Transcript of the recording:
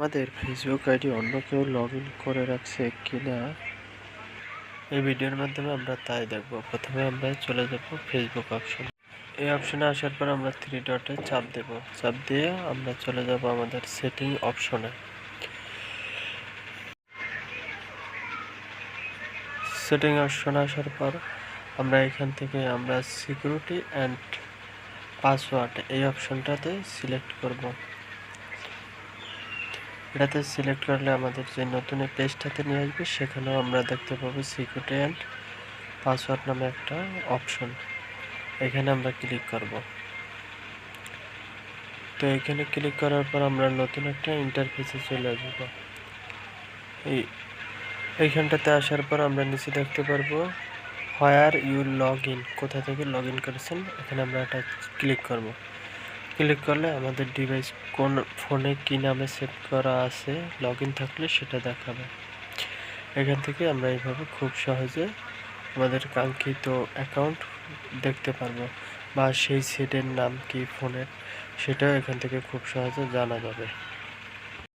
আমাদের Facebook ID অন্য কেউ লগ ইন করে রাখছে কিনা এই ভিডিওর মাধ্যমে আমরা তাই দেখব। প্রথমে আমরা চলে যাব ফেসবুক অপশন। এই অপশনে আসার পর আমরা থ্রি ডটে চাপ দেব। চাপ দিয়ে আমরা চলে যাব আমাদের সেটিং অপশনে। সেটিং অপশনে আসার পর আমরা এখান থেকে আমরা সিকিউরিটি অ্যান্ড পাসওয়ার্ড এই অপশনটাতে সিলেক্ট করব। এটাতে সিলেক্ট করলে আমাদের যে নতুন পেজটাতে নিয়ে আসবে, সেখানেও আমরা দেখতে পাবো সিকিউরিটি অ্যান্ড পাসওয়ার্ড নামে একটা অপশন। এখানে আমরা ক্লিক করব। তো এখানে ক্লিক করার পর আমরা নতুন একটা ইন্টারফেসে চলে আসব। এইখানটাতে আসার পর আমরা নিচে দেখতে পারবো হোয়ার ইউ লগ ইন, কোথা থেকে লগ ইন করেছেন, এখানে আমরা এটা ক্লিক করব। ক্লিক করলে আমাদের ডিভাইস কোন ফোনে কি নামে সেভ করা আছে, লগ ইন থাকলে সেটা দেখাবে। এখান থেকে আমরা এইভাবে খুব সহজে আমাদের কাঙ্ক্ষিত অ্যাকাউন্ট দেখতে পারবো, বা সেই সেটের নাম কি ফোনের সেটাও এখান থেকে খুব সহজে জানা যাবে।